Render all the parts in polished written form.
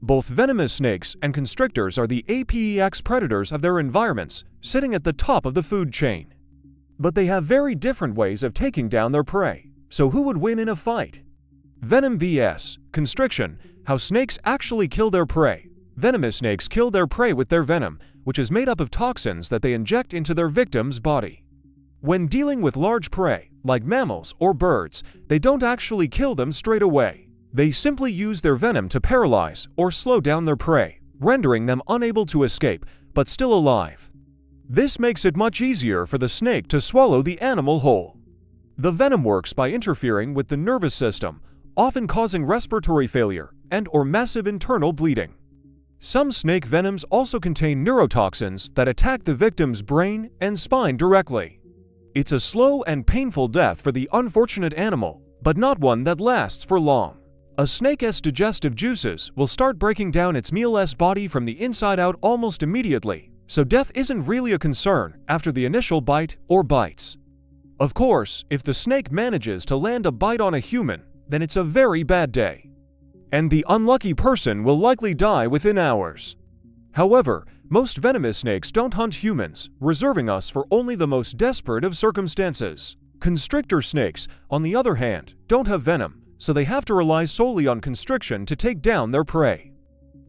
Both venomous snakes and constrictors are the apex predators of their environments, sitting at the top of the food chain. But they have very different ways of taking down their prey, so who would win in a fight? Venom vs. Constriction: how snakes actually kill their prey. Venomous snakes kill their prey with their venom, which is made up of toxins that they inject into their victim's body. When dealing with large prey, like mammals or birds, they don't actually kill them straight away. They simply use their venom to paralyze or slow down their prey, rendering them unable to escape, but still alive. This makes it much easier for the snake to swallow the animal whole. The venom works by interfering with the nervous system, often causing respiratory failure and/or massive internal bleeding. Some snake venoms also contain neurotoxins that attack the victim's brain and spine directly. It's a slow and painful death for the unfortunate animal, but not one that lasts for long. A snake's digestive juices will start breaking down its meal-less body from the inside out almost immediately, so death isn't really a concern after the initial bite or bites. Of course, if the snake manages to land a bite on a human, then it's a very bad day, and the unlucky person will likely die within hours. However, most venomous snakes don't hunt humans, reserving us for only the most desperate of circumstances. Constrictor snakes, on the other hand, don't have venom, so they have to rely solely on constriction to take down their prey.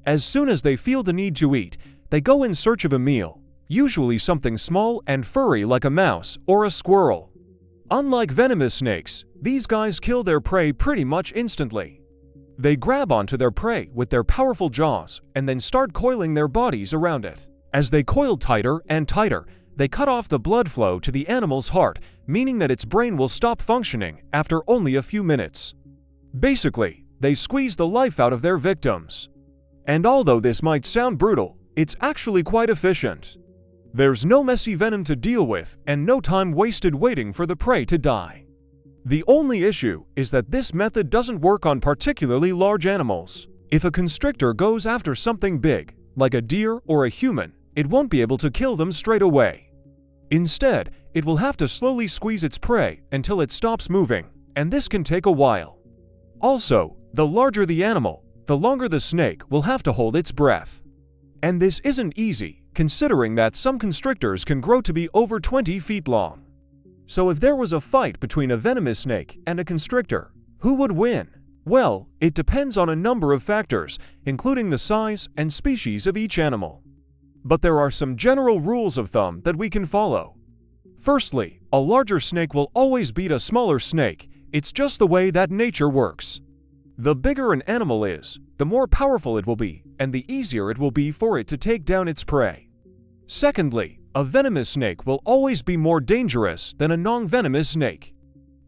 As soon as they feel the need to eat, they go in search of a meal, usually something small and furry like a mouse or a squirrel. Unlike venomous snakes, these guys kill their prey pretty much instantly. They grab onto their prey with their powerful jaws and then start coiling their bodies around it. As they coil tighter and tighter, they cut off the blood flow to the animal's heart, meaning that its brain will stop functioning after only a few minutes. Basically, they squeeze the life out of their victims. And although this might sound brutal, it's actually quite efficient. There's no messy venom to deal with and no time wasted waiting for the prey to die. The only issue is that this method doesn't work on particularly large animals. If a constrictor goes after something big, like a deer or a human, it won't be able to kill them straight away. Instead, it will have to slowly squeeze its prey until it stops moving, and this can take a while. Also, the larger the animal, the longer the snake will have to hold its breath. And this isn't easy, considering that some constrictors can grow to be over 20 feet long. So if there was a fight between a venomous snake and a constrictor, who would win? Well, it depends on a number of factors, including the size and species of each animal. But there are some general rules of thumb that we can follow. Firstly, a larger snake will always beat a smaller snake. It's just the way that nature works. The bigger an animal is, the more powerful it will be, and the easier it will be for it to take down its prey. Secondly, a venomous snake will always be more dangerous than a non-venomous snake.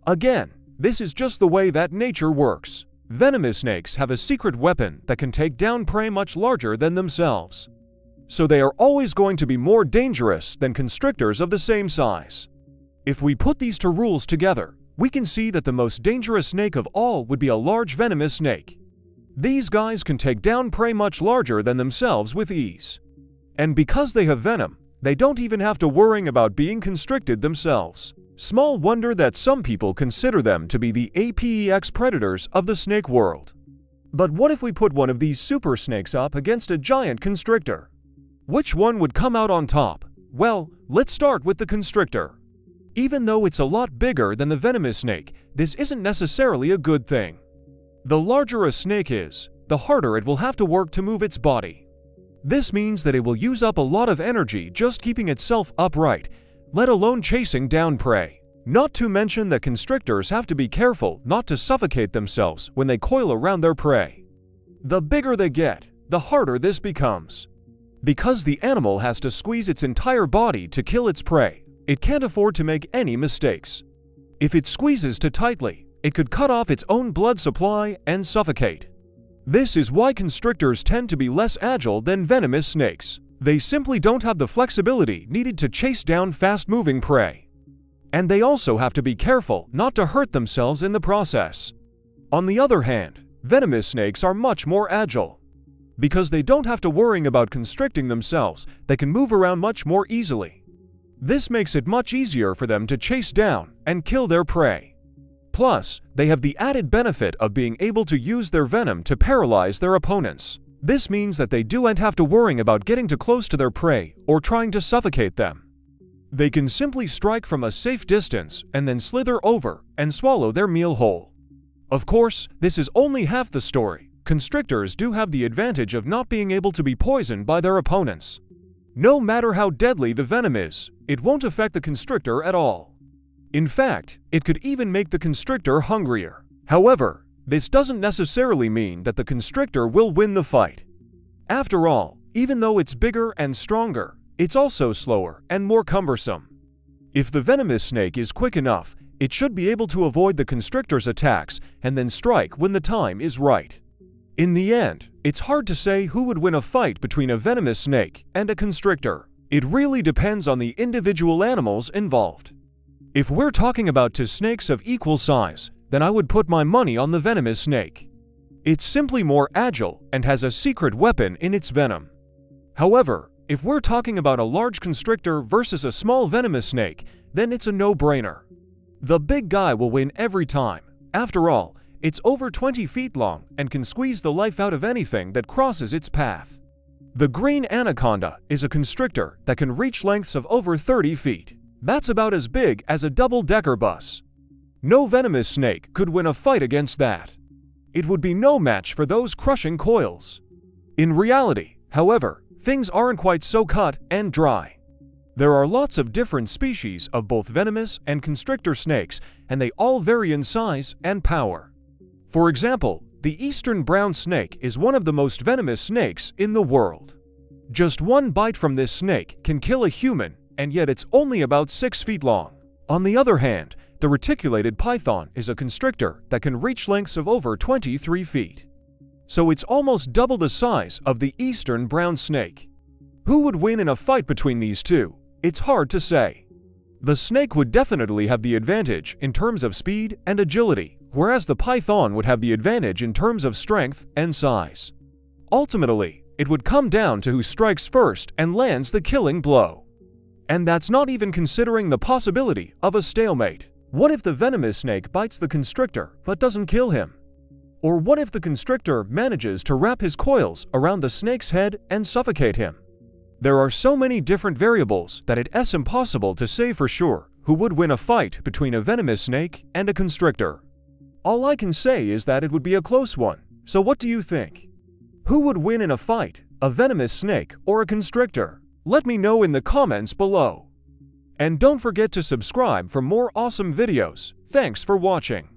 Again, this is just the way that nature works. Venomous snakes have a secret weapon that can take down prey much larger than themselves. So they are always going to be more dangerous than constrictors of the same size. If we put these two rules together, we can see that the most dangerous snake of all would be a large venomous snake. These guys can take down prey much larger than themselves with ease. And because they have venom, they don't even have to worry about being constricted themselves. Small wonder that some people consider them to be the apex predators of the snake world. But what if we put one of these super snakes up against a giant constrictor? Which one would come out on top? Well, let's start with the constrictor. Even though it's a lot bigger than the venomous snake, this isn't necessarily a good thing. The larger a snake is, the harder it will have to work to move its body. This means that it will use up a lot of energy just keeping itself upright, let alone chasing down prey. Not to mention that constrictors have to be careful not to suffocate themselves when they coil around their prey. The bigger they get, the harder this becomes. Because the animal has to squeeze its entire body to kill its prey, it can't afford to make any mistakes. If it squeezes too tightly, it could cut off its own blood supply and suffocate. This is why constrictors tend to be less agile than venomous snakes. They simply don't have the flexibility needed to chase down fast-moving prey. And they also have to be careful not to hurt themselves in the process. On the other hand, venomous snakes are much more agile. Because they don't have to worry about constricting themselves, they can move around much more easily. This makes it much easier for them to chase down and kill their prey. Plus, they have the added benefit of being able to use their venom to paralyze their opponents. This means that they don't have to worry about getting too close to their prey or trying to suffocate them. They can simply strike from a safe distance and then slither over and swallow their meal whole. Of course, this is only half the story. Constrictors do have the advantage of not being able to be poisoned by their opponents. No matter how deadly the venom is, it won't affect the constrictor at all. In fact, it could even make the constrictor hungrier. However, this doesn't necessarily mean that the constrictor will win the fight. After all, even though it's bigger and stronger, it's also slower and more cumbersome. If the venomous snake is quick enough, it should be able to avoid the constrictor's attacks and then strike when the time is right. In the end, it's hard to say who would win a fight between a venomous snake and a constrictor. It really depends on the individual animals involved. If we're talking about two snakes of equal size, then I would put my money on the venomous snake. It's simply more agile and has a secret weapon in its venom. However, if we're talking about a large constrictor versus a small venomous snake, then it's a no-brainer. The big guy will win every time. After all, it's over 20 feet long and can squeeze the life out of anything that crosses its path. The green anaconda is a constrictor that can reach lengths of over 30 feet. That's about as big as a double-decker bus. No venomous snake could win a fight against that. It would be no match for those crushing coils. In reality, however, things aren't quite so cut and dry. There are lots of different species of both venomous and constrictor snakes, and they all vary in size and power. For example, the eastern brown snake is one of the most venomous snakes in the world. Just one bite from this snake can kill a human, and yet it's only about 6 feet long. On the other hand, the reticulated python is a constrictor that can reach lengths of over 23 feet. So it's almost double the size of the eastern brown snake. Who would win in a fight between these two? It's hard to say. The snake would definitely have the advantage in terms of speed and agility, whereas the python would have the advantage in terms of strength and size. Ultimately, it would come down to who strikes first and lands the killing blow. And that's not even considering the possibility of a stalemate. What if the venomous snake bites the constrictor but doesn't kill him? Or what if the constrictor manages to wrap his coils around the snake's head and suffocate him? There are so many different variables that it's impossible to say for sure who would win a fight between a venomous snake and a constrictor. All I can say is that it would be a close one. So what do you think? Who would win in a fight, a venomous snake or a constrictor? Let me know in the comments below. And don't forget to subscribe for more awesome videos. Thanks for watching.